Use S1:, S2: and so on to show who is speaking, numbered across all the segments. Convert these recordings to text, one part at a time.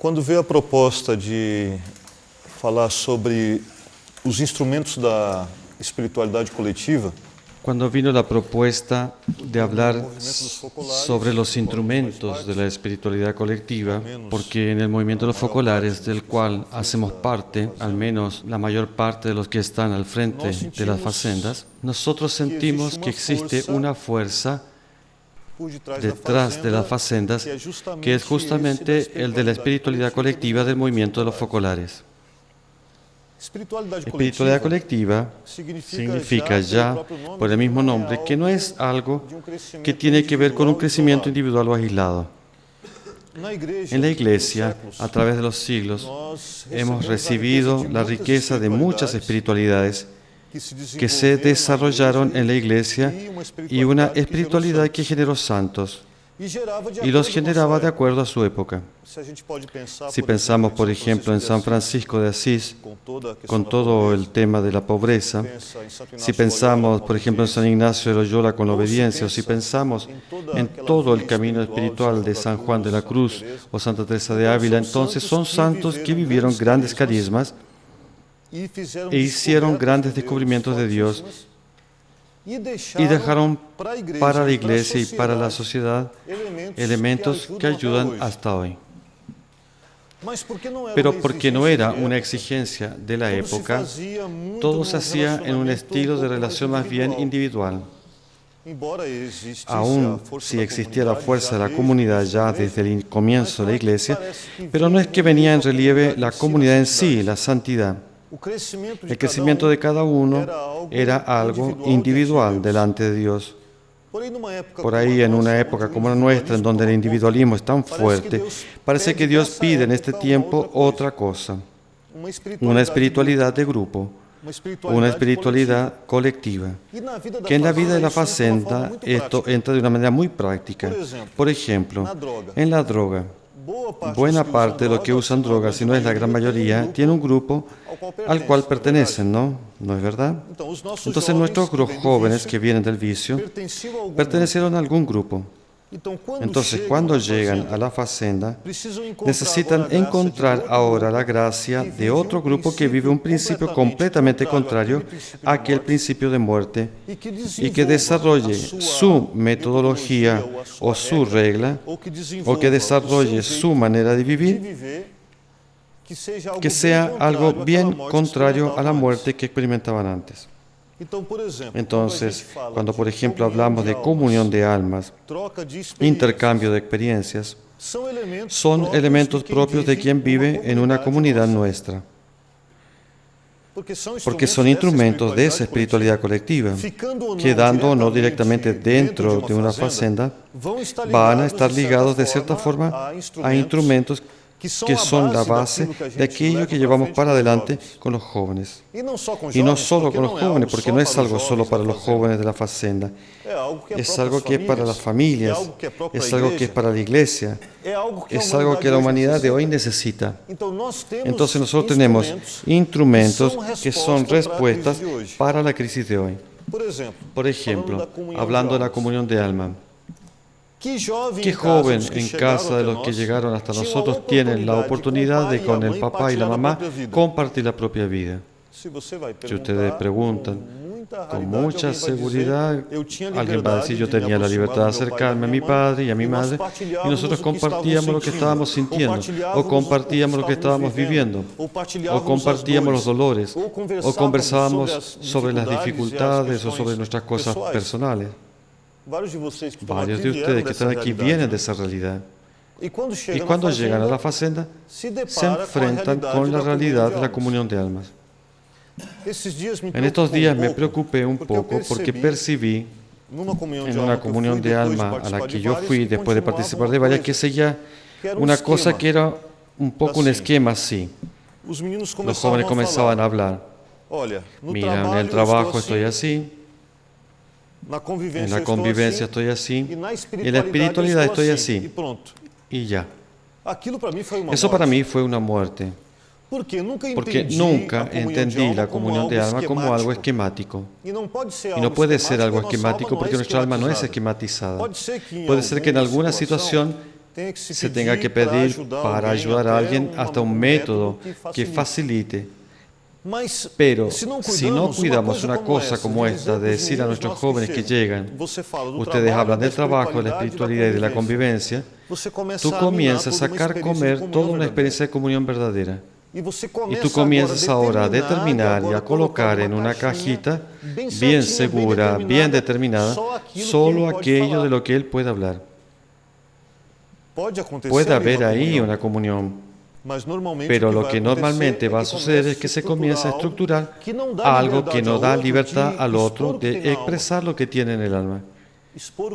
S1: Quando veio a proposta de falar sobre os instrumentos da espiritualidade coletiva,
S2: Cuando vino la propuesta de hablar sobre los instrumentos de la espiritualidad colectiva, porque en el movimiento de los focolares, del cual hacemos parte, al menos la mayor parte de los que están al frente de las facendas, nosotros sentimos que existe una fuerza detrás de las facendas, que es justamente el de la espiritualidad colectiva del movimiento de los focolares. Espiritualidad colectiva significa ya, por el mismo nombre, que no es algo que tiene que ver con un crecimiento individual o aislado. En la Iglesia, a través de los siglos, hemos recibido la riqueza de muchas espiritualidades que se desarrollaron en la Iglesia y una espiritualidad que generó santos y los generaba de acuerdo a su época. Si pensamos, por ejemplo, en San Francisco de Asís, con todo el tema de la pobreza, si pensamos, por ejemplo, en San Ignacio de Loyola con la obediencia, o si pensamos en todo el camino espiritual de San Juan de la Cruz o Santa Teresa de Ávila, entonces son santos que vivieron grandes carismas e hicieron grandes descubrimientos de Dios y dejaron para la Iglesia y para la sociedad elementos que ayudan hasta hoy. Pero porque no era una exigencia de la época, todo se hacía en un estilo de relación más bien individual. Aún si existía la fuerza de la comunidad ya desde el comienzo de la Iglesia, pero no es que venía en relieve la comunidad en sí, la santidad. El crecimiento de cada uno era algo individual delante de Dios. Por ahí, en una época como la nuestra, en donde el individualismo es tan fuerte, parece que Dios pide en este tiempo otra cosa, una espiritualidad de grupo, una espiritualidad colectiva, que en la vida de la facenda esto entra de una manera muy práctica. Por ejemplo, en la droga. Buena parte de los que usan drogas, si no es la gran mayoría, tiene un grupo al cual pertenecen, ¿no? ¿No es verdad? Entonces nuestros jóvenes que vienen del vicio pertenecieron a algún grupo. Entonces, cuando llegan a la facenda, necesitan encontrar ahora la gracia de otro grupo que vive un principio completamente contrario a aquel principio de muerte y que desarrolle su metodología o su regla o que desarrolle su manera de vivir que sea algo bien contrario a la muerte que experimentaban antes. Entonces, cuando por ejemplo hablamos de comunión de almas, intercambio de experiencias, son elementos propios de quien vive en una comunidad nuestra, porque son instrumentos de esa espiritualidad colectiva, quedando o no directamente dentro de una facenda, van a estar ligados de cierta forma a instrumentos que son la base de aquello que llevamos para adelante con los jóvenes. Y no solo con los jóvenes, porque no es algo solo para los jóvenes de la facenda. Es algo que es para las familias, es algo que es para la Iglesia, es algo que la humanidad de hoy necesita. Entonces nosotros tenemos instrumentos que son respuestas para la crisis de hoy. Por ejemplo, hablando de la comunión de alma. ¿Qué joven en casa de los que llegaron hasta nosotros tienen la oportunidad de con el papá y la mamá compartir la propia vida? Si ustedes preguntan, con mucha seguridad, alguien va a decir, yo tenía la libertad de acercarme a mi padre y a mi madre y nosotros compartíamos lo que estábamos sintiendo, o compartíamos lo que estábamos viviendo, o compartíamos los dolores, o conversábamos sobre las dificultades o sobre nuestras cosas personales. Varios de ustedes que están aquí vienen de esa realidad. Y cuando llegan a la facenda, se enfrentan con la realidad de la comunión de almas. En estos días me preocupé un poco porque percibí en una comunión de alma a la que yo fui después de participar de varias, que seguía una cosa que era un poco un esquema así. Los jóvenes comenzaban a hablar. Mira, en el trabajo estoy así. En la convivencia estoy así, y en la espiritualidad estoy así, y ya. Eso para mí fue una muerte, porque nunca entendí la comunión de alma como algo esquemático. Y no puede ser algo esquemático porque nuestra alma no es esquematizada. Puede ser que en alguna situación se tenga que pedir para ayudar a alguien hasta un método que facilite. Pero si no cuidamos una cosa como esta, de decir a nuestros jóvenes que llegan, ustedes hablan del trabajo, de la espiritualidad y de la convivencia, tú comienzas a sacar comer toda una experiencia de comunión verdadera. Y tú comienzas ahora a determinar y a colocar en una cajita bien segura, bien determinada, solo aquello de lo que Él puede hablar. Puede haber ahí una comunión. Pero lo que normalmente va a suceder es que se comienza a estructurar algo que no da libertad al otro de expresar lo que tiene en el alma.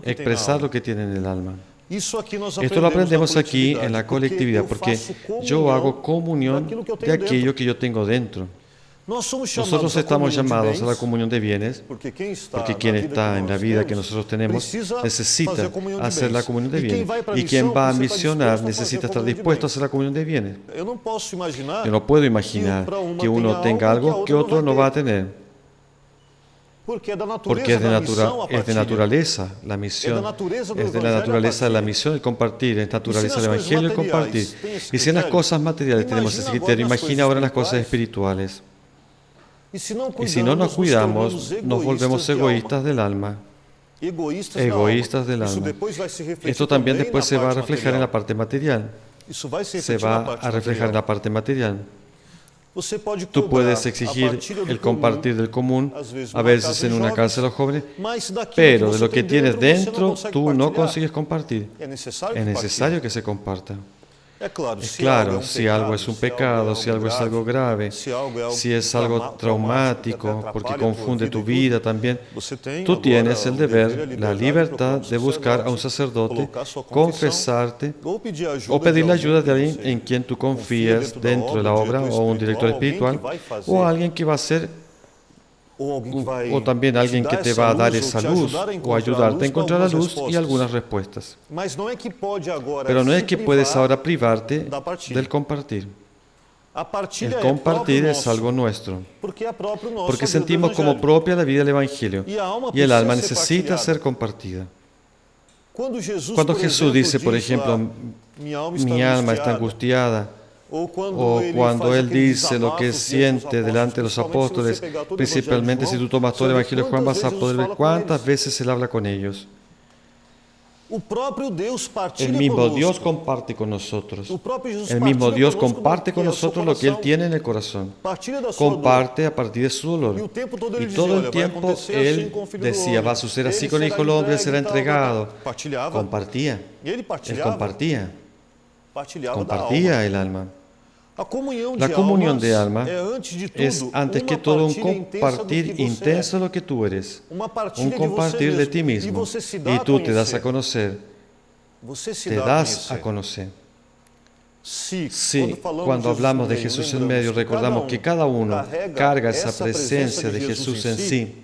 S2: Expresar lo que tiene en el alma. Esto lo aprendemos aquí en la colectividad, porque yo hago comunión de aquello que yo tengo dentro. Nosotros estamos llamados a la comunión de bienes, porque quien está en la vida que nosotros tenemos necesita hacer la comunión de bienes. Y quien va a misionar necesita estar dispuesto a hacer la comunión de bienes. Yo no puedo imaginar que uno tenga algo que otro no va a tener. Porque es de naturaleza la misión, es de la naturaleza de la misión el compartir, es naturaleza del Evangelio el compartir. Y si en las cosas materiales tenemos ese criterio, imagina ahora en las cosas espirituales. Y si no nos cuidamos, nos volvemos egoístas del alma. Egoístas del alma. Esto también después se va a reflejar en la parte material. Se va a reflejar en la parte material. Tú puedes exigir el compartir del común, a veces en una casa de los jóvenes, pero de lo que tienes dentro, tú no consigues compartir. Es necesario que se comparta. Es claro, si algo es un pecado, si algo es algo grave, si es algo traumático, porque confunde tu vida también, tú tienes el deber, la libertad de buscar a un sacerdote, confesarte o pedir la ayuda de alguien en quien tú confías dentro de la obra, o un director espiritual, o alguien que va a ser, o también alguien que te va a dar esa luz o ayudarte a encontrar la luz y algunas respuestas. Pero no es que puedes ahora privarte del compartir. El compartir es algo nuestro, porque sentimos como propia la vida del Evangelio y el alma necesita ser compartida. Cuando Jesús dice, por ejemplo, mi alma está angustiada, o cuando Él dice lo que siente delante de los apóstoles, principalmente si tú tomas todo el Evangelio de Juan, vas a poder ver cuántas veces Él habla con ellos. El mismo Dios comparte con nosotros. El mismo Dios comparte con nosotros lo que Él tiene en el corazón. Comparte a partir de su dolor. Y todo el tiempo Él decía, va a suceder así con el Hijo del Hombre, Él será entregado. Compartía. Él compartía. Compartía el alma. La comunión de alma es antes que todo un compartir intenso de lo que tú eres, un compartir de ti mismo, y tú te das a conocer, Sí, cuando hablamos de Jesús en medio, recordamos que cada uno carga esa presencia de Jesús en sí.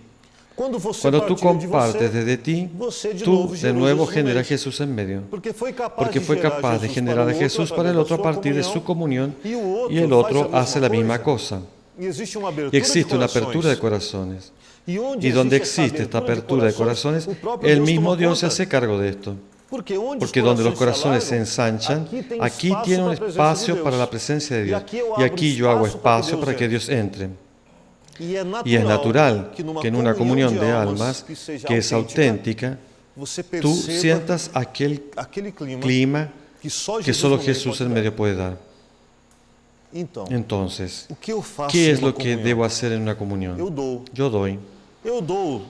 S2: Cuando tú compartes desde ti, tú de nuevo generas a Jesús en medio, porque fue capaz de generar a Jesús para el otro a partir de su comunión, y el otro hace la misma cosa. Y existe una apertura de corazones. Y donde existe esta apertura de corazones, el mismo Dios se hace cargo de esto. Porque donde los corazones se ensanchan, aquí tiene un espacio para la presencia de Dios. Y aquí yo hago espacio para que Dios entre. Y es natural que en una comunión de almas que es auténtica, tú sientas aquel clima que solo Jesús en medio puede dar. Entonces, ¿qué es lo que debo hacer en una comunión? Yo doy.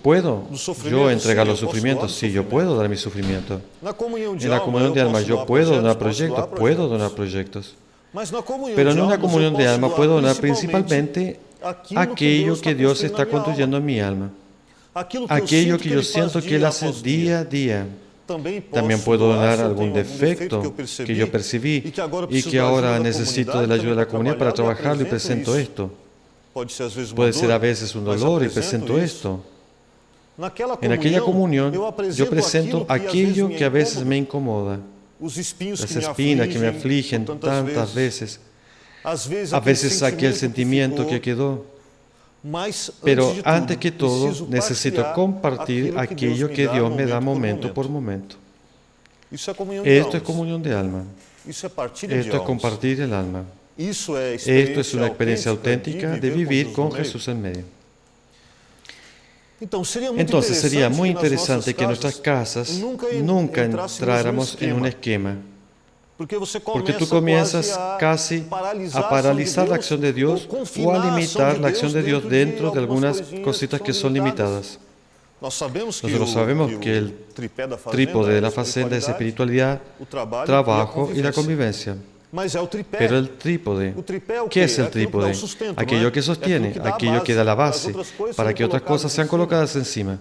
S2: ¿Puedo yo entregar los sufrimientos? Sí, yo puedo dar mi sufrimiento. En la comunión de alma yo puedo donar proyectos. Pero en una comunión de alma puedo donar principalmente aquello que Dios está construyendo en mi alma. Aquello que yo siento que Él hace día a día. También puedo donar algún defecto que yo percibí y que ahora necesito de la ayuda de la comunidad para trabajarlo, y presento esto. Puede ser a veces un dolor y presento esto. En aquella comunión yo presento aquello que a veces me incomoda, las espinas que me afligen tantas veces, a veces aquel sentimiento que quedó. Pero antes que todo necesito compartir aquello que Dios me da momento por momento. Esto es comunión de alma. Esto es compartir el alma. Esto es una experiencia auténtica de vivir con Jesús en medio. Entonces sería muy interesante que en nuestras casas nunca entráramos en un esquema, porque tú comienzas casi a paralizar la acción de Dios o a limitar la acción de Dios dentro de algunas cositas que son limitadas. Nosotros sabemos que el trípode de la facenda es espiritualidad, trabajo y la convivencia. Pero el trípode, ¿qué es el trípode? Aquello que sostiene, aquello que da la base, para que otras cosas sean colocadas encima.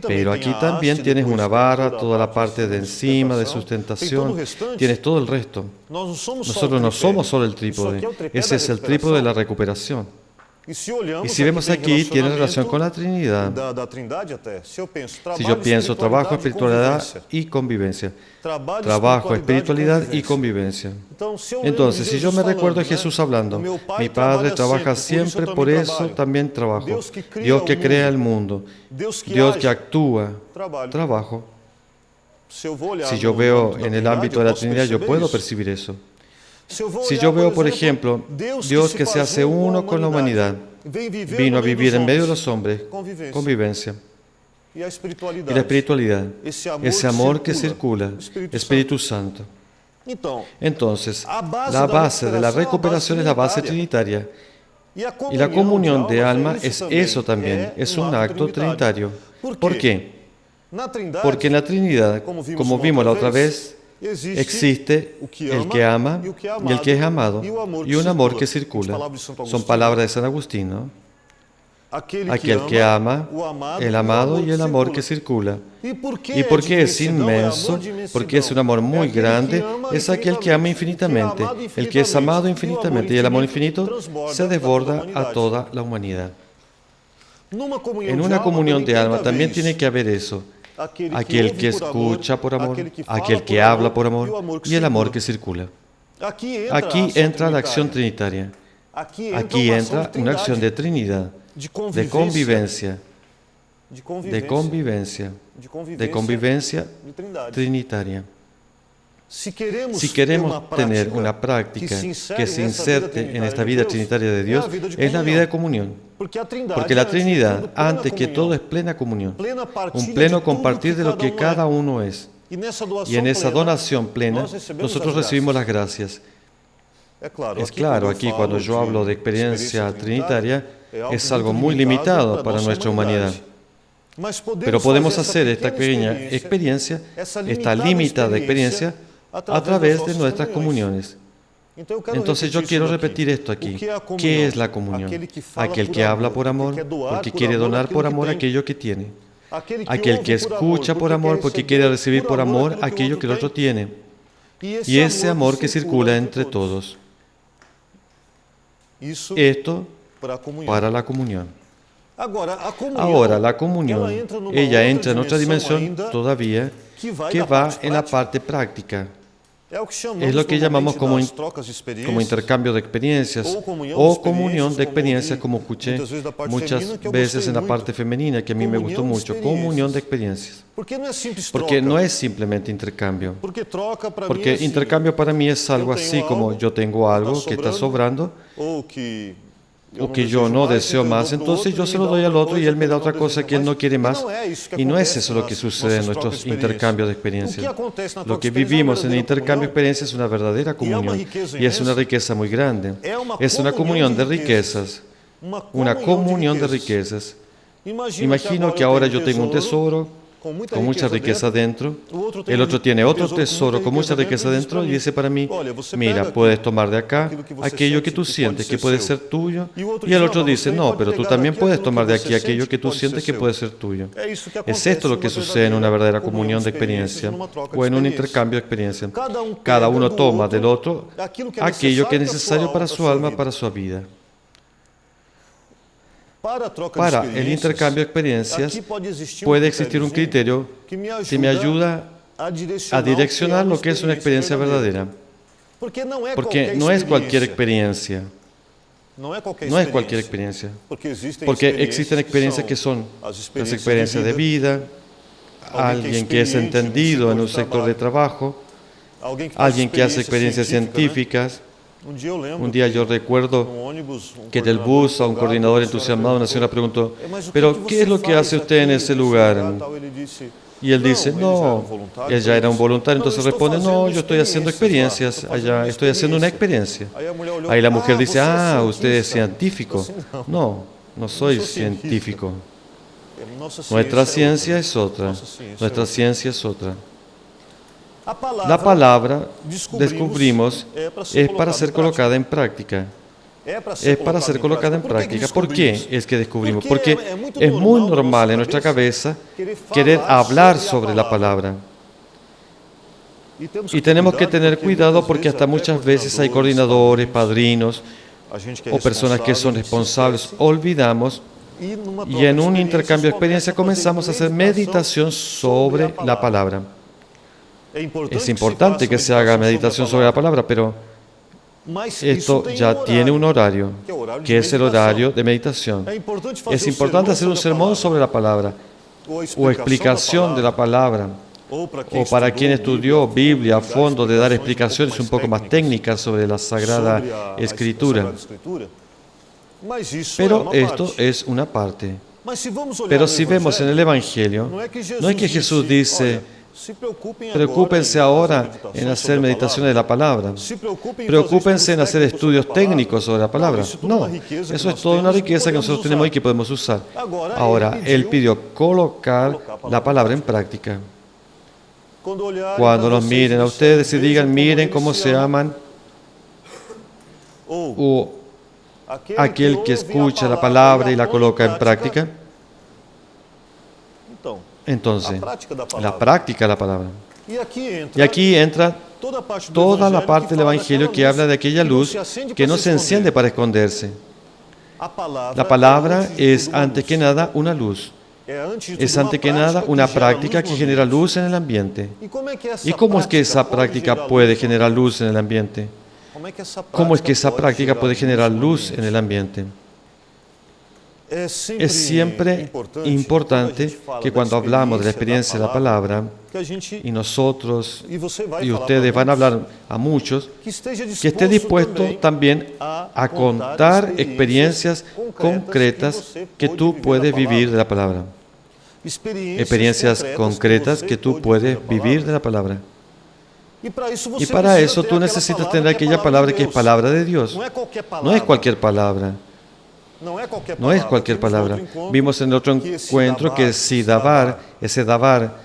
S2: Pero aquí también tienes una barra, toda la parte de encima, de sustentación, tienes todo el resto. Nosotros no somos solo el trípode, ese es el trípode de la recuperación. Y si vemos aquí, tiene relación con la Trinidad. Si yo pienso trabajo, espiritualidad y convivencia. Trabajo, espiritualidad y convivencia. Entonces, si yo me recuerdo a Jesús hablando, mi Padre trabaja siempre, por eso también trabajo. Dios que crea el mundo, Dios que actúa, trabajo. Si yo veo en el ámbito de la Trinidad, yo puedo percibir eso. Si yo veo, por ejemplo, Dios que se hace uno con la humanidad, vino a vivir en medio de los hombres, convivencia. Y la espiritualidad, ese amor que circula, Espíritu Santo. Entonces, la base de la recuperación es la base trinitaria. Y la comunión de alma es eso también, es un acto trinitario. ¿Por qué? Porque en la Trinidad, como vimos la otra vez, existe el que ama y el que es amado, y un amor que circula. Son palabras de San Agustín, ¿no? Aquel que ama, el amado y el amor que circula. ¿Y por qué es inmenso? Porque es un amor muy grande. Es aquel que ama infinitamente, el que es amado infinitamente, y el amor infinito se desborda a toda la humanidad. En una comunión de alma también tiene que haber eso. Aquel que escucha por amor, aquel que habla por amor y el amor que circula. Aquí entra la acción trinitaria. Aquí entra una acción de Trinidad, de convivencia trinitaria. Si queremos tener una práctica que se inserte en esta vida trinitaria de Dios, es la vida de comunión. Porque la Trinidad, antes que todo, es plena comunión, un pleno compartir de lo que cada uno es. Y en esa donación plena, nosotros recibimos las gracias. Es claro, aquí cuando yo hablo de experiencia trinitaria, es algo muy limitado para nuestra humanidad. Pero podemos hacer esta pequeña experiencia, esta limitada experiencia, a través de nuestras comuniones. Entonces yo quiero repetir esto aquí. ¿Qué es la comunión? Aquel que habla por amor, porque quiere donar por amor aquello que tiene. Aquel que escucha por amor, porque quiere recibir por amor aquello que el otro tiene. Y ese amor que circula entre todos. Esto para la comunión. Ahora, la comunión, ella entra en otra dimensión todavía, que va en la parte práctica. Es lo que llamamos como intercambio de experiencias o comunión de experiencias, como escuché muchas veces en la parte femenina, que a mí me gustó mucho, comunión de experiencias. Porque no es simplemente intercambio. Porque intercambio para mí es algo así como yo tengo algo que está sobrando o que yo no deseo más, entonces yo se lo doy al otro y él me da otra cosa que él no quiere más. Y no es eso lo que sucede en nuestros intercambios de experiencias. Lo que vivimos en el intercambio de experiencias es una verdadera comunión y es una riqueza muy grande. Es una comunión de riquezas, una comunión de riquezas. Imagino que ahora yo tengo un tesoro con mucha riqueza dentro, el otro tiene otro tesoro con mucha riqueza dentro y dice para mí, mira, puedes tomar de acá aquello que tú sientes que puede ser tuyo, y el otro dice, no, pero tú también puedes tomar de aquí aquello que tú sientes que puede ser tuyo. Es esto lo que sucede en una verdadera comunión de experiencia o en un intercambio de experiencia. Cada uno toma del otro aquello que es necesario para su alma, para su vida. Para el intercambio de experiencias puede existir un criterio que me ayuda a direccionar lo que es una experiencia verdadera. Porque no es cualquier experiencia. No es cualquier experiencia. Porque existen experiencias que son las experiencias de vida, alguien que es entendido en un sector de trabajo, alguien que hace experiencias científicas. Un día yo recuerdo que del bus a un coordinador entusiasmado una señora preguntó, ¿pero qué es lo que hace usted en ese lugar? Y él dice, no, él ya era un voluntario, entonces responde, no, yo estoy haciendo experiencias allá, estoy haciendo una experiencia. Ahí la mujer dice, usted es científico. No, no soy científico. Nuestra ciencia es otra, nuestra ciencia es otra. La palabra, descubrimos, es para ser colocada en práctica. Es para ser colocada en práctica. ¿Por qué es que descubrimos? Porque es muy normal en nuestra cabeza querer hablar sobre la palabra. Y tenemos que tener cuidado porque hasta muchas veces hay coordinadores, padrinos o personas que son responsables. Olvidamos y en un intercambio de experiencia comenzamos a hacer meditación sobre la palabra. Es importante que se haga meditación sobre la palabra, pero esto ya tiene un horario, que es el horario de meditación. Es importante hacer un sermón sobre la palabra, o explicación de la palabra, o para quien estudió Biblia a fondo, de dar explicaciones un poco más técnicas sobre la Sagrada Escritura. Pero esto es una parte. Pero si vemos en el Evangelio, no es que Jesús dice, preocúpense ahora en hacer meditación de la palabra. Preocúpense en hacer estudios técnicos sobre la palabra. No, eso es toda una riqueza que nosotros tenemos y que podemos usar. Ahora, Él pidió colocar la palabra en práctica. Cuando nos miren a ustedes y digan, miren cómo se aman, o aquel que escucha la palabra y la coloca en práctica, entonces, la práctica de la palabra. Y aquí entra toda la parte del Evangelio que habla de aquella luz que no se enciende para esconderse. La palabra es, antes que nada, una luz. Es, antes que nada, una práctica que genera luz en el ambiente. ¿Y cómo es que esa práctica puede generar luz en el ambiente? ¿Cómo es que esa práctica puede generar luz en el ambiente? Es siempre importante que cuando hablamos de la experiencia de la palabra, y nosotros y ustedes van a hablar a muchos, que esté dispuesto también a contar experiencias concretas que tú puedes vivir de la palabra. Experiencias concretas que tú puedes vivir de la palabra. Y para eso tú necesitas tener aquella palabra que es palabra de Dios. No es cualquier palabra. No es cualquier palabra. Vimos en el otro encuentro que Sidabar, ese dabar,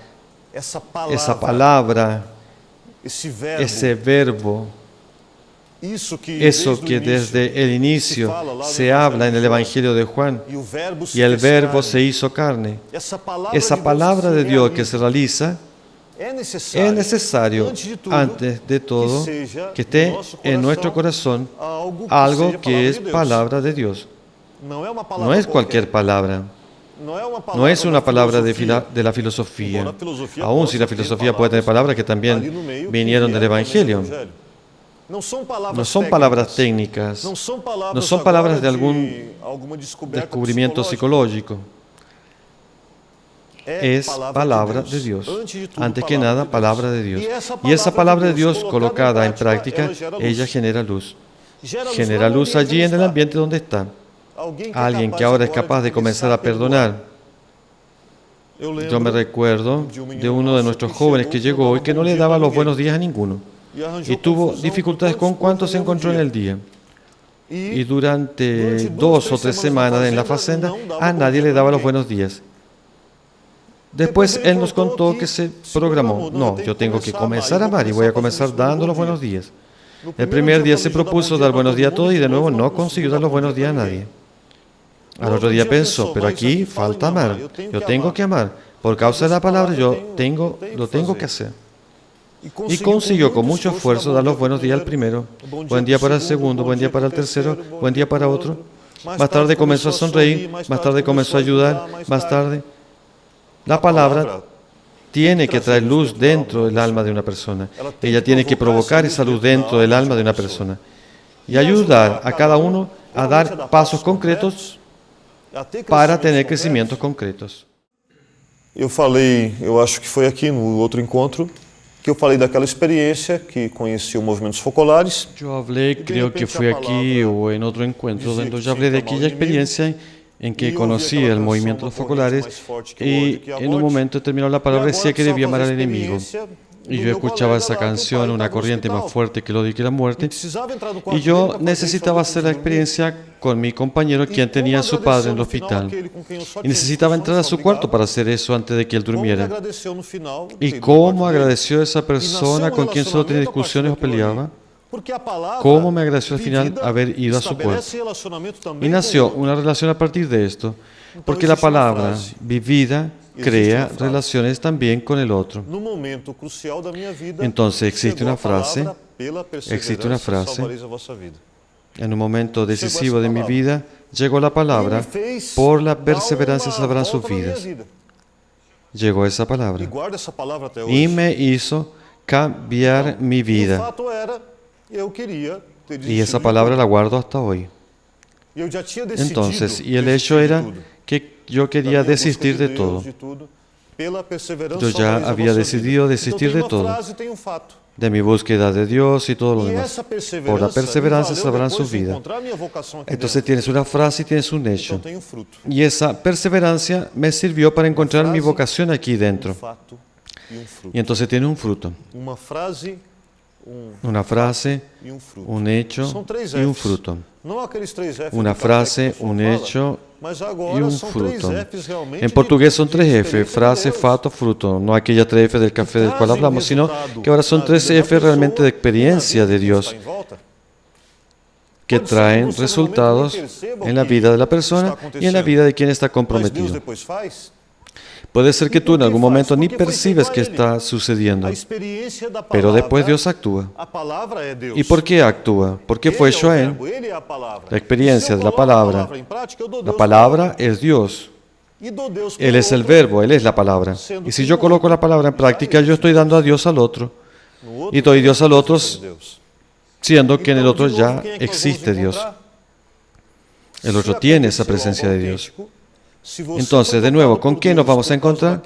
S2: esa palabra, ese verbo, eso que desde el inicio se habla en el Evangelio de Juan, y el verbo se hizo carne. Esa palabra de Dios que se realiza, es necesario, antes de todo, que esté en nuestro corazón algo que es palabra de Dios. No es cualquier palabra. No es una palabra de la filosofía. Aún si la filosofía puede tener palabras que también vinieron del Evangelio. No son palabras técnicas. No son palabras de algún descubrimiento psicológico. Es palabra de Dios. Antes que nada, palabra de Dios. Y esa palabra de Dios colocada en práctica, ella genera luz. Genera luz allí en el ambiente donde está. Alguien que ahora es capaz de comenzar a perdonar. Yo me recuerdo de uno de nuestros jóvenes que llegó y que no le daba los buenos días a ninguno. Y tuvo dificultades con cuántos se encontró en el día. Y durante 2 o 3 semanas en la facenda, a nadie le daba los buenos días. Después él nos contó que se programó. No, yo tengo que comenzar a amar y voy a comenzar dando los buenos días. El primer día se propuso dar buenos días a todos y de nuevo no consiguió dar los buenos días a nadie. Al otro día pensó, pero aquí falta amar. Yo tengo que amar. Por causa de la palabra lo tengo que hacer. Y consiguió con mucho esfuerzo dar los buenos días al primero. Buen día para el segundo, buen día para el tercero, buen día para otro. Más tarde comenzó a sonreír, más tarde comenzó a ayudar, más tarde. La palabra tiene que traer luz dentro del alma de una persona. Ella tiene que provocar esa luz dentro del alma de una persona. Y ayudar a cada uno a dar pasos concretos para tener crecimientos concretos.
S1: eu falei, eu acho que foi aqui no outro encontro, que eu falei daquela experiência que conheci os movimentos focolares.
S2: Yo hablé, creo que fue aquí o en otro encuentro, donde yo hablé de aquella experiencia en que conocí el movimiento de los focolares y en un momento determinado la palabra decía que debía amar al enemigo. Y yo escuchaba esa canción, una corriente más fuerte que el odio y que la muerte, y yo necesitaba hacer la experiencia con mi compañero, quien tenía a su padre en el hospital. Y necesitaba entrar a su cuarto para hacer eso antes de que él durmiera. ¿Y cómo agradeció a esa persona con quien solo tenía discusiones o peleaba? ¿Cómo me agradeció al final haber ido a su cuarto? Y nació una relación a partir de esto, porque la palabra vivida crea relaciones también con el otro. Entonces existe una frase, en un momento decisivo de mi vida, llegó la palabra, por la perseverancia salvarán sus vidas. Llegó esa palabra y me hizo cambiar mi vida. Y esa palabra la guardo hasta hoy. Entonces, y el hecho era que yo quería desistir de todo. Yo ya había decidido desistir de todo, de mi búsqueda de Dios y todo lo demás. Por la perseverancia salvarán sus vidas. Entonces tienes una frase y tienes un hecho. Y esa perseverancia me sirvió para encontrar mi vocación aquí dentro. Y entonces tiene un fruto. Una frase, un hecho y un fruto. Una frase, un hecho y un fruto. En portugués son 3 F, frase, fato, fruto. No aquella 3 F del café del cual hablamos, sino que ahora son 3 F realmente de experiencia de Dios, que traen resultados en la vida de la persona y en la vida de quien está comprometido. Puede ser que tú en algún momento ni percibes que está sucediendo, pero después Dios actúa. ¿Y por qué actúa? Porque fue hecho a Él. La experiencia de la palabra. La palabra es Dios. Él es el verbo, Él es la palabra. Y si yo coloco la palabra en práctica, yo estoy dando a Dios al otro. Y doy Dios al otro, siendo que en el otro ya existe Dios. El otro tiene esa presencia de Dios. Entonces, de nuevo, ¿con qué nos vamos a encontrar?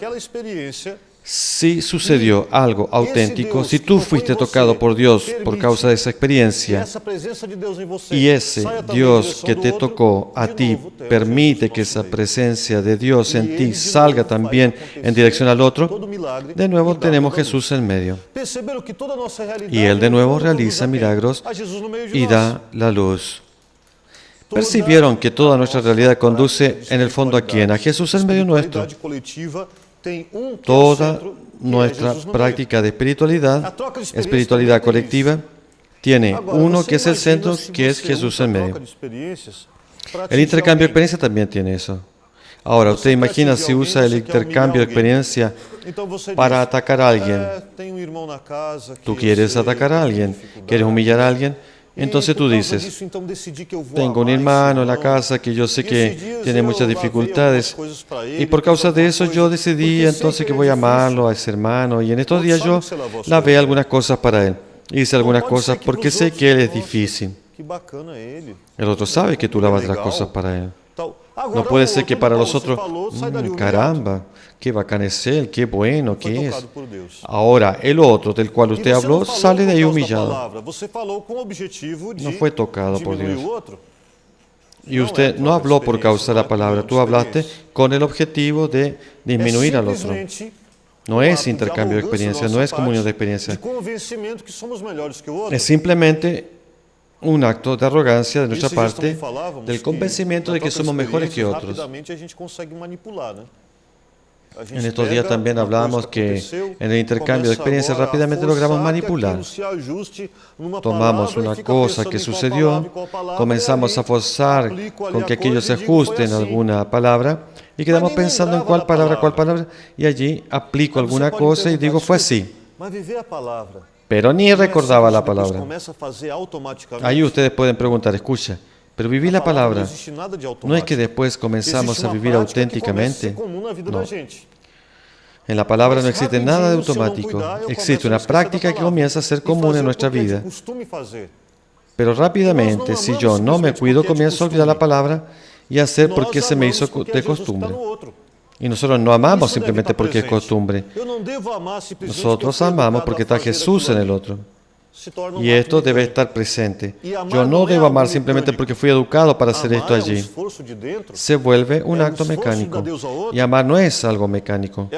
S2: Si sucedió algo auténtico, si tú fuiste tocado por Dios por causa de esa experiencia y ese Dios que te tocó a ti permite que esa presencia de Dios en ti salga también en dirección al otro, de nuevo tenemos Jesús en medio. Y Él de nuevo realiza milagros y da la luz. Percibieron que toda nuestra realidad conduce en el fondo a quién, a Jesús en medio nuestro. Toda nuestra práctica de espiritualidad colectiva, tiene uno que es el centro, que es Jesús en medio. El intercambio de experiencia también tiene eso. Ahora, usted imagina si usa el intercambio de experiencia para atacar a alguien. Tú quieres atacar a alguien, quieres humillar a alguien. Entonces tú dices, tengo un hermano en la casa que yo sé que tiene muchas dificultades y por causa de eso yo decidí entonces que voy a amarlo a ese hermano y en estos días yo lavé algunas cosas para él. Hice algunas cosas porque sé que él es difícil. El otro sabe que tú lavas las cosas para él. No puede ser que para los otros, caramba, qué bacán es él, qué bueno que es. Ahora, el otro del cual usted habló sale de ahí humillado. No fue tocado por Dios. Y usted no habló por causa de la palabra, tú hablaste con el objetivo de disminuir al otro. No es intercambio de experiencia, no es comunión de experiencia. Es simplemente un acto de arrogancia de nuestra parte, del convencimiento de que somos mejores que otros. En estos días también hablábamos que en el intercambio de experiencias rápidamente logramos manipular. Tomamos una cosa que sucedió, comenzamos a forzar con que aquello se ajuste en alguna palabra y quedamos pensando en cuál palabra, y allí aplico alguna cosa y digo, fue así. Pero ni recordaba la palabra. Ahí ustedes pueden preguntar, escucha, pero viví la palabra. No es que después comenzamos a vivir auténticamente. No. En la palabra no existe nada de automático. Existe una práctica que comienza a ser común en nuestra vida. Pero rápidamente, si yo no me cuido, comienzo a olvidar la palabra y a hacer porque se me hizo de costumbre. Y nosotros no amamos simplemente porque es costumbre. Nosotros amamos porque está Jesús en el otro. Y esto debe estar presente. Yo no debo amar simplemente porque fui educado para hacer esto allí. Se vuelve un acto mecánico. Y amar no es algo mecánico.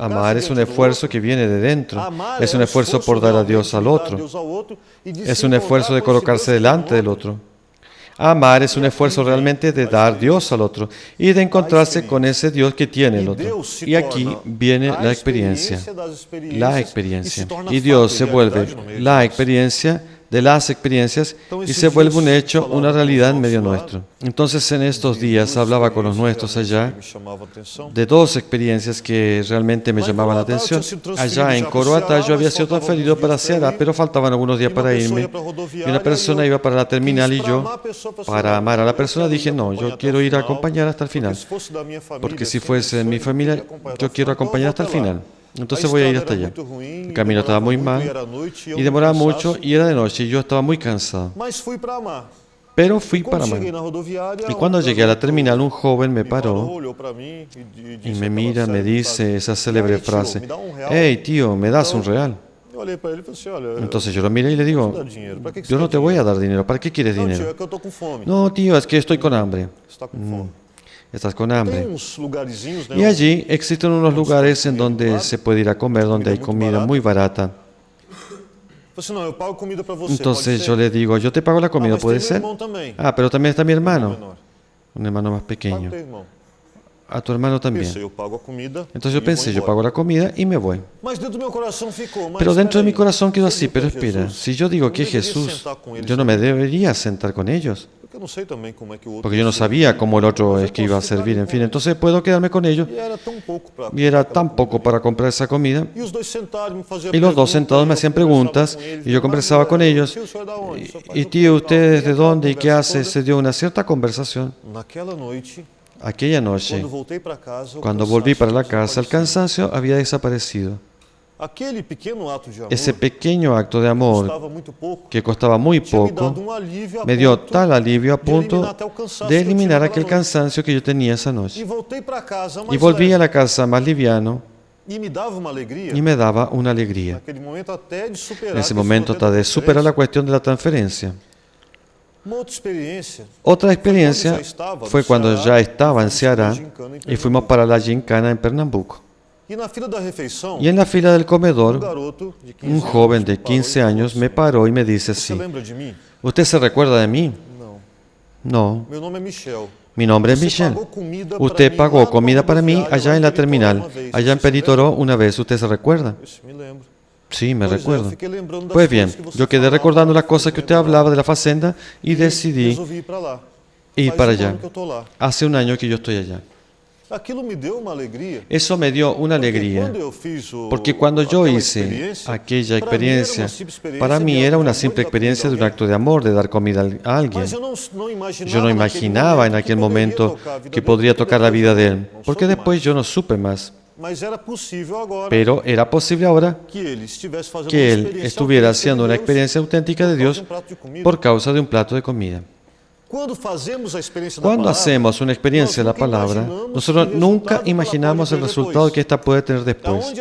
S2: Amar es un esfuerzo que viene de dentro. Es un esfuerzo por dar a Dios al otro. Es un esfuerzo de colocarse delante del otro. Amar es un esfuerzo realmente de dar Dios al otro y de encontrarse con ese Dios que tiene el otro. Y aquí viene la experiencia. La experiencia. Y Dios se vuelve la experiencia de las experiencias y se vuelve un hecho, una realidad en medio nuestro. Entonces, en estos días hablaba con los nuestros allá de dos experiencias que realmente me llamaban la atención. Allá en Coroatá yo había sido transferido para Ceará, pero faltaban algunos días para irme. Y una persona iba para la terminal y yo, para amar a la persona, dije, no, yo quiero ir a acompañar hasta el final. Porque si fuese mi familia, yo quiero acompañar hasta el final. Entonces voy a ir hasta allá. El camino estaba muy mal y demoraba mucho y era de noche y yo estaba muy cansado. Pero fui para amar. Y cuando llegué a la terminal, un joven me paró y me mira, me dice esa célebre frase: hey, tío, ¿me das $1? Entonces yo lo miré y le digo: yo no te voy a dar dinero, ¿para qué quieres dinero? No, tío, es que estoy con hambre. Estás con hambre. Y allí existen unos lugares en donde se puede ir a comer, donde hay comida muy barata. Entonces yo le digo: yo te pago la comida, ¿puede ser? Ah, pero también está mi hermano, un hermano más pequeño. A tu hermano también. Entonces yo pensé, yo pago la comida y me voy. Pero dentro de mi corazón quedó así: pero espera, si yo digo que es Jesús, yo no me debería sentar con ellos. Porque yo no sabía cómo el otro es que iba a servir, en fin. Entonces puedo quedarme con ellos. Y era tan poco para comprar esa comida. Y los dos sentados me hacían preguntas y yo conversaba con ellos. Y tío, ¿usted es de dónde y qué hace? Se dio una cierta conversación. Aquella noche, cuando volví para la casa, el cansancio había desaparecido. Ese pequeño acto de amor que costaba muy poco me dio tal alivio a punto de eliminar aquel cansancio que yo tenía esa noche. Y volví a la casa más liviano y me daba una alegría. En ese momento hasta de superar la cuestión de la transferencia. Otra experiencia fue cuando ya estaba en Ceará y fuimos para la gincana en Pernambuco. Y en la fila del comedor, un joven de 15 años me paró y me dice así: ¿usted se recuerda de mí? No. Mi nombre es Michel. Usted pagó comida para mí allá en la terminal, allá en Peritoró una vez. ¿Usted se recuerda? Sí, me recuerdo. Pues bien, yo quedé recordando las cosas que usted hablaba de la fazenda y decidí ir para allá. Hace un año que yo estoy allá. Eso me dio una alegría, porque cuando yo hice aquella experiencia, para mí era una simple experiencia de un acto de amor, de dar comida a alguien. Yo no imaginaba en aquel momento que podría tocar la vida de él, porque después yo no supe más. Pero era posible ahora que él estuviera haciendo una experiencia auténtica de Dios por causa de un plato de comida. Cuando hacemos una experiencia de la palabra, nosotros nunca imaginamos el resultado que ésta puede tener después.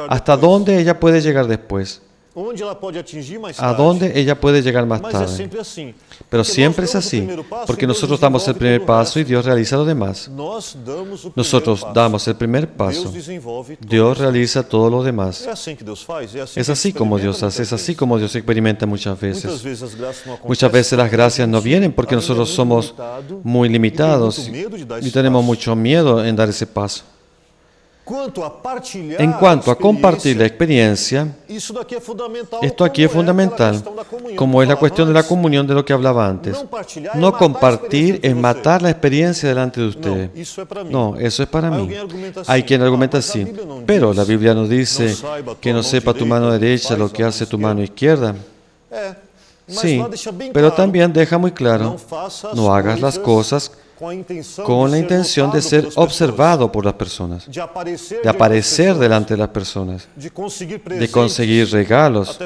S2: ¿Hasta dónde ella puede llegar después? ¿A dónde ella puede llegar más tarde? Pero siempre es así, porque nosotros damos el primer paso y Dios realiza lo demás. Nosotros damos el primer paso, Dios realiza todo lo demás. Es así como Dios hace, es así como Dios experimenta muchas veces. Muchas veces las gracias no vienen porque nosotros somos muy limitados y tenemos mucho miedo en dar ese paso. En cuanto a compartir la experiencia, esto aquí es fundamental, como es la cuestión de la comunión de lo que hablaba antes. No compartir es matar la experiencia delante de ustedes. No, eso es para mí. Hay quien argumenta así, pero la Biblia nos dice que no sepa tu mano derecha lo que hace tu mano izquierda. Sí, pero también deja muy claro, no hagas las cosas con la intención de ser observado por las personas, de aparecer delante de las personas, de conseguir regalos.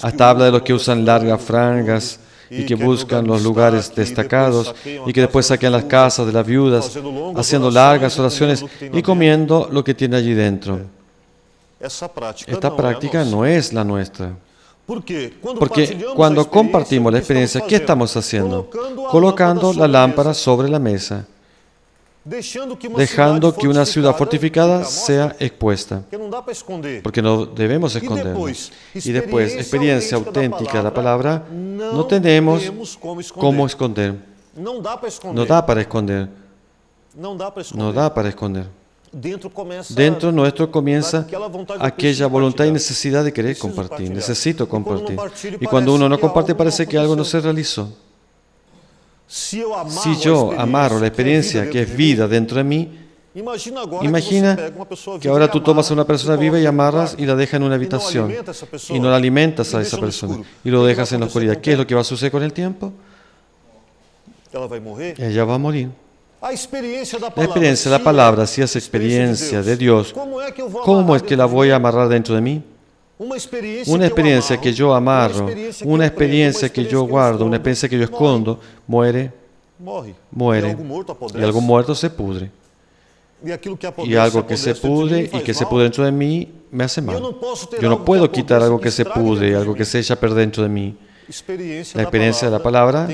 S2: Hasta habla de los que usan largas franjas y que buscan los lugares destacados y que después saquean las casas de las viudas, haciendo largas oraciones y comiendo lo que tiene allí dentro. Esta práctica no es la nuestra. Porque cuando compartimos la experiencia, ¿qué estamos haciendo? Colocando la lámpara sobre la mesa, dejando que una ciudad fortificada sea expuesta, porque no debemos escondernos. Y después, experiencia auténtica de la palabra, no tenemos cómo esconder. No da para esconder. No da para esconder. Dentro nuestro comienza aquella voluntad y necesidad de querer compartir. Necesito compartir. Y cuando uno no comparte, parece que algo no se realizó. Si yo amarro la experiencia que es vida dentro de mí, imagina que ahora tú tomas a una persona viva y amarras y la dejas en una habitación y no la alimentas a esa persona y lo dejas en la oscuridad. ¿Qué es lo que va a suceder con el tiempo? Ella va a morir. La experiencia de la palabra, si es experiencia de Dios, ¿cómo es que la voy a amarrar dentro de mí? Una experiencia que yo amarro, una experiencia que yo guardo, una experiencia que yo escondo, muere. Y algo muerto se pudre. Y algo que se pudre y que se pudre dentro de mí me hace mal. Yo no puedo quitar algo que se pudre, algo que se echa a perder dentro de mí. La experiencia de la palabra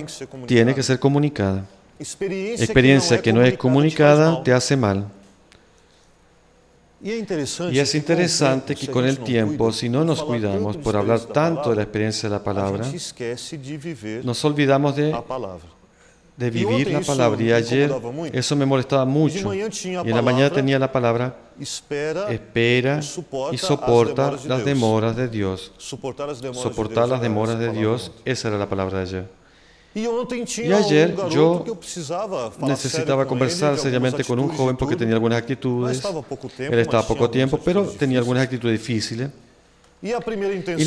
S2: tiene que ser comunicada. Experiencia que no es comunicada te hace mal. Y es interesante que con el tiempo, si no nos cuidamos por hablar tanto de la experiencia de la palabra, nos olvidamos de vivir la palabra. Y ayer eso me molestaba mucho. Y en la mañana tenía la palabra, espera y soporta las demoras de Dios. Soportar las demoras de Dios, esa era la palabra de ayer. Y ayer yo necesitaba conversar seriamente con un joven porque tenía algunas actitudes. Él estaba poco tiempo, pero tenía algunas actitudes difíciles. Y la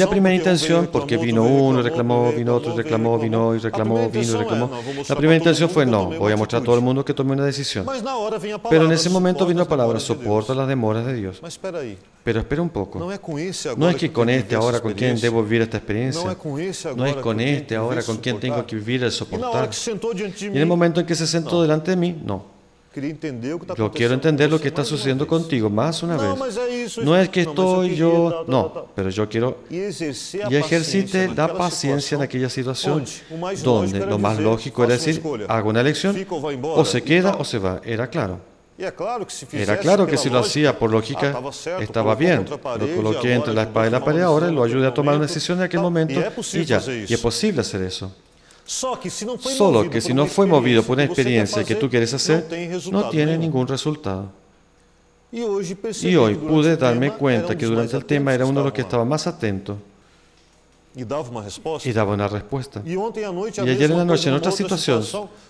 S2: primera intención, porque vino uno y reclamó, vino otro y reclamó, vino y reclamó, vino y reclamó. La primera intención fue, no, voy a mostrar a todo el mundo que tome una decisión. Pero en ese momento vino la palabra, soporta las demoras de Dios. Pero espera un poco. No es que con este ahora con quien debo vivir esta experiencia. No es con este ahora con quien tengo que vivir el soportar. Y en el momento en que se sentó delante de mí, no. Yo quiero entender lo que está sucediendo contigo más una vez. No es que estoy yo, no, pero yo quiero. Y ejercite la paciencia en aquella situación donde lo más lógico era decir, hago una elección, o se queda o se va. Era claro. Era claro que si lo hacía por lógica estaba bien. Lo coloqué entre la espada y la pared ahora y lo ayudé a tomar una decisión en aquel momento y ya. Y es posible hacer eso. Solo que si no fue movido por una experiencia que tú quieres hacer, no tiene ningún resultado. Y hoy pude darme cuenta que durante el tema era uno de los que estaba más atento y daba una respuesta. Y ayer en la noche, en otra situación,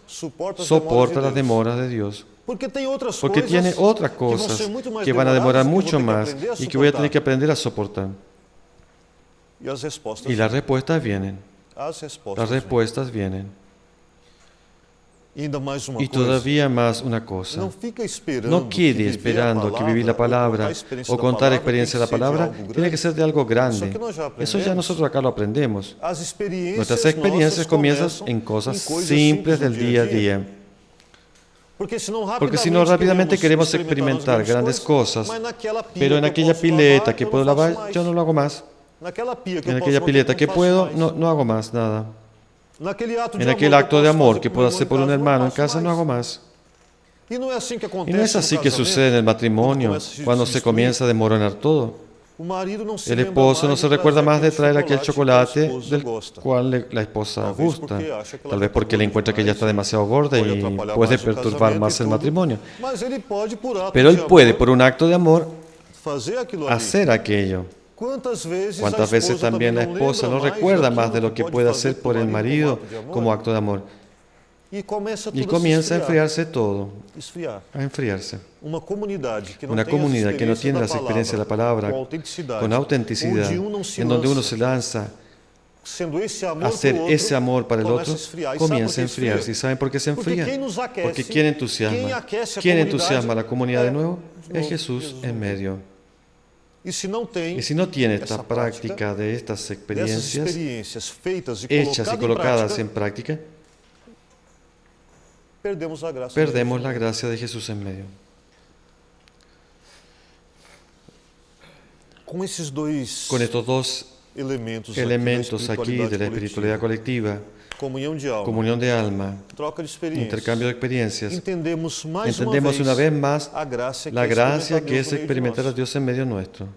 S2: soporta las demoras de Dios. Porque tiene otras cosas que van a demorar mucho más y que voy a tener que aprender a soportar. Y las respuestas vienen. Las respuestas vienen. Y todavía más una cosa. No quede esperando que vivir la palabra o contar experiencia de la palabra. Tiene que ser de algo grande. Eso ya nosotros acá lo aprendemos. Nuestras experiencias comienzan en cosas simples del día a día. Porque si no, rápidamente queremos experimentar grandes cosas, pero en aquella pileta que puedo lavar, yo no lo hago más. En aquella pileta que puedo, no hago más nada. En aquel acto de amor que puedo hacer por un hermano en casa, no hago más. Y no es así que sucede en el matrimonio, cuando se comienza a desmoronar todo. El esposo no se recuerda más de traer aquel chocolate del cual la esposa gusta, tal vez porque le encuentra que ella está demasiado gorda y puede perturbar más el matrimonio. Pero él puede, por un acto de amor, hacer aquello. ¿Cuántas veces también la esposa no recuerda más de lo que puede hacer por el marido como acto de amor? Y comienza a enfriarse todo, a enfriarse. Una comunidad que no tiene las experiencias de la palabra con autenticidad, en donde uno se lanza a hacer ese amor para el otro, comienza a enfriarse. ¿Y saben por qué se enfría? Porque ¿quién entusiasma? ¿Quién entusiasma a la comunidad de nuevo? Es Jesús en medio.
S1: Y si no
S2: tiene esta práctica de estas experiencias hechas y colocadas en práctica, perdemos la gracia de Jesús en medio. Con estos dos elementos aquí de la espiritualidad colectiva, comunión de alma, intercambio de experiencias, entendemos una vez más la gracia que es experimentar a Dios en medio nuestro.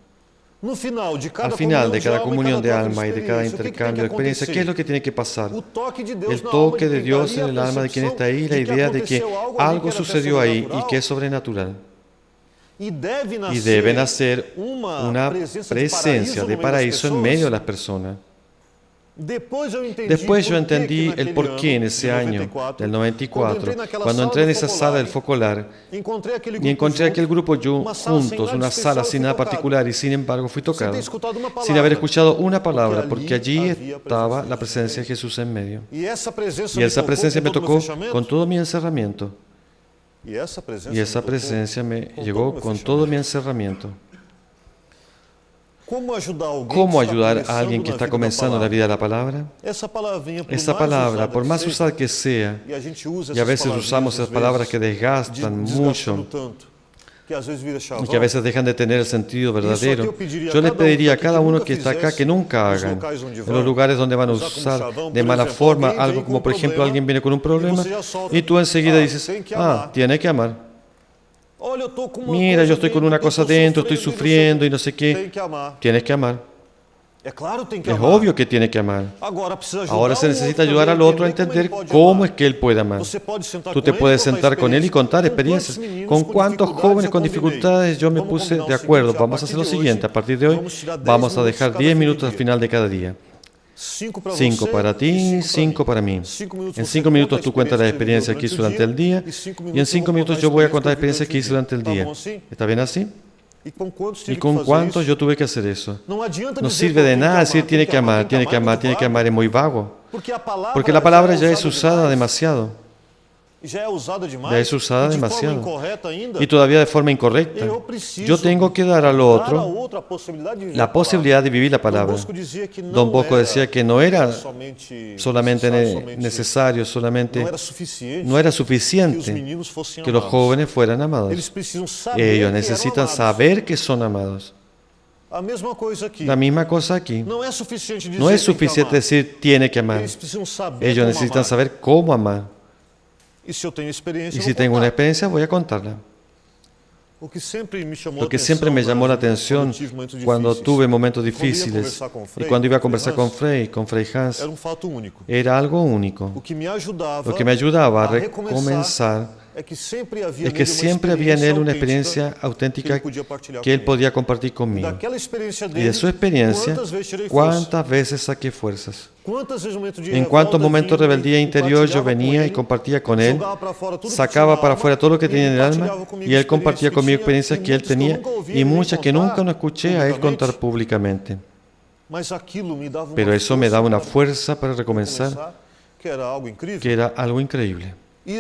S2: Al final de cada comunión de alma y de cada intercambio de experiencias, ¿qué es lo que tiene que pasar? El toque de Dios en el alma de quien está ahí, la idea de que algo sucedió ahí y que es sobrenatural. Y debe nacer una presencia de paraíso en medio de las personas. Después yo entendí el porqué en ese año del 94, cuando entré en esa sala del focolar y encontré aquel grupo juntos, una sala sin nada particular, y sin embargo fui tocado, sin haber escuchado una palabra, porque allí estaba la presencia de Jesús en medio. Y esa presencia me tocó con todo mi encerramiento. Y esa presencia me llegó con todo mi encerramiento. ¿Cómo ayudar a alguien que está comenzando la vida de la palabra? Esa palabra, por más usada que sea, y a veces usamos esas palabras que desgastan mucho, y que a veces dejan de tener el sentido verdadero, yo les pediría a cada uno que está acá que nunca hagan en los lugares donde van a usar de mala forma algo como, por ejemplo, alguien viene con un problema y tú enseguida dices, tiene que amar. Mira, yo estoy con una cosa dentro, estoy sufriendo y no sé qué. Tienes que amar. Es obvio que tiene que amar. Ahora se necesita ayudar al otro a entender cómo es que él puede amar. Tú te puedes sentar con él y contar experiencias. ¿Con cuántos jóvenes con dificultades yo me puse de acuerdo? Vamos a hacer lo siguiente. A partir de hoy vamos a dejar 10 minutos al final de cada día. 5 para ti, 5 para mí. En 5 minutos tú cuentas la experiencia que hice durante el día y en 5 minutos yo voy a contar la experiencia que hice durante el día. ¿Está bien así? ¿Y con cuántos yo tuve que hacer eso? No sirve de nada decir tiene que amar, tiene que amar, tiene que amar, es muy vago. Porque la palabra ya es usada demasiado. Ya es usada demasiado. Y todavía de forma incorrecta. Yo tengo que dar al otro la posibilidad de vivir la palabra. Don Bosco decía que no era solamente necesario, no era suficiente que los jóvenes fueran amados. Ellos necesitan saber que son amados. La misma cosa aquí. No es suficiente decir tiene que amar. Ellos necesitan saber cómo amar. Y si tengo una experiencia, voy a contarla. Lo que siempre me llamó la atención cuando tuve momentos difíciles y cuando iba a conversar con Frei Hans, era algo único. Lo que me ayudaba a recomenzar es que siempre había en él una experiencia auténtica que él podía compartir conmigo. Y de su experiencia, ¿cuántas veces saqué fuerzas? En cuántos momentos de rebeldía interior yo venía y compartía con él, sacaba para afuera todo lo que tenía en el alma y él compartía conmigo experiencias que él tenía y muchas que nunca no escuché a él contar públicamente. Pero eso me daba una fuerza para recomenzar, que era algo increíble. Y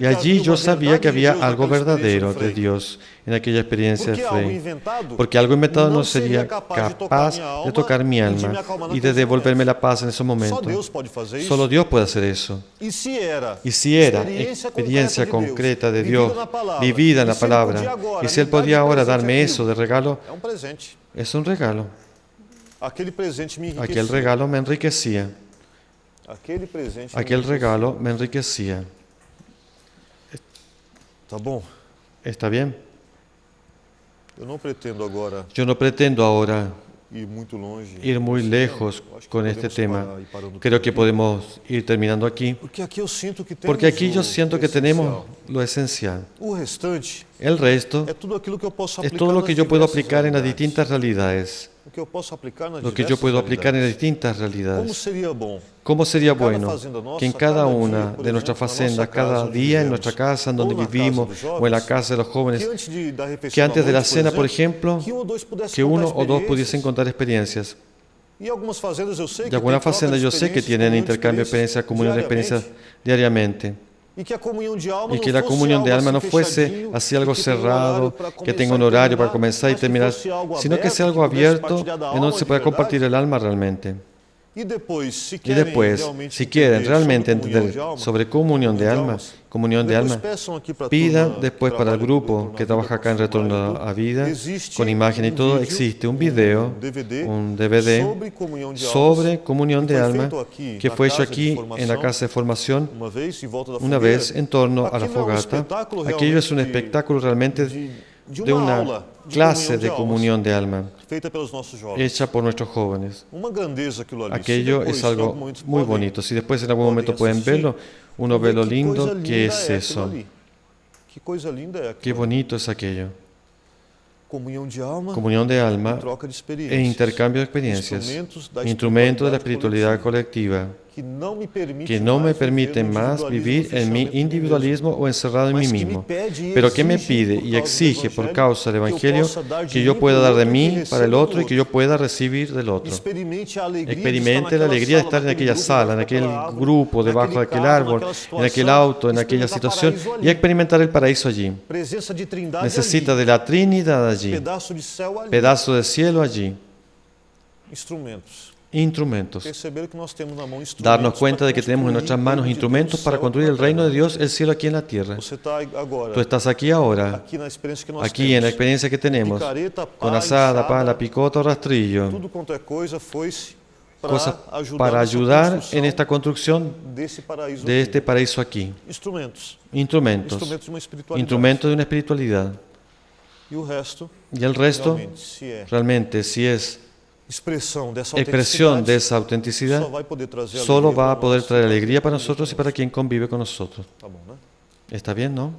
S2: allí yo sabía que había algo verdadero de Dios en aquella experiencia de fe, porque algo inventado no sería capaz de tocar mi alma y de devolverme la paz en esos momentos. Solo Dios puede hacer eso. Y si era experiencia concreta de Dios, vivida en la palabra, y si Él podía ahora darme eso de regalo, es un regalo. Aquel regalo me enriquecía. Aquel regalo me enriquecía. ¿Está bien? Yo no pretendo ahora ir muy lejos con este tema. Creo que podemos ir terminando aquí. Porque aquí yo siento que tenemos lo esencial. El resto es todo lo que yo puedo aplicar en las distintas realidades. Lo que yo puedo aplicar en las distintas realidades. ¿Cómo sería bueno que en cada una de nuestras facendas, cada día en nuestra casa, en donde vivimos, o en la casa de los jóvenes, que antes de la cena, por ejemplo, que uno o dos pudiesen contar experiencias? De algunas facendas yo sé que tienen intercambio de experiencias, comunión de experiencias diariamente.
S1: y que
S2: la comunión de alma no fuese así algo cerrado, que tenga un horario para comenzar y terminar, sino que sea algo abierto en donde se pueda compartir el alma realmente. Y después, si quieren realmente entender sobre comunión de alma, pidan después para el grupo que trabaja acá en Retorno a Vida, con imagen y todo, existe un video, un DVD sobre comunión de alma que fue hecho aquí en la casa de formación una vez en torno a la fogata. Aquello es un espectáculo realmente de una clase de comunión de alma hecha por nuestros jóvenes. Aquello es algo muy bonito. Si después en algún momento pueden verlo, uno ve lo lindo que es eso. Qué bonito es aquello. Comunión de alma e intercambio de experiencias, instrumentos de la espiritualidad colectiva que no me permiten más vivir en mi individualismo o encerrado en mí mismo, pero que me pide y exige por causa del Evangelio que yo pueda dar de mí para el otro y que yo pueda recibir del otro. Experimente la alegría de estar en aquella sala, en aquel grupo, debajo de aquel árbol, en aquel auto, en aquella situación y experimentar el paraíso allí. Necesita de la Trinidad allí, pedazo de cielo allí. Instrumentos. Darnos cuenta de que tenemos en nuestras manos instrumentos para construir el reino de Dios, el cielo aquí en la tierra. Tú estás aquí ahora, aquí en la experiencia que tenemos, con asada, pala, picota o rastrillo, cosas para ayudar en esta construcción de este paraíso aquí. Instrumentos de una espiritualidad. Y el resto, realmente, si es expresión de esa autenticidad, solo va a poder traer alegría para nosotros y para quien convive con nosotros. ¿Está bien, no?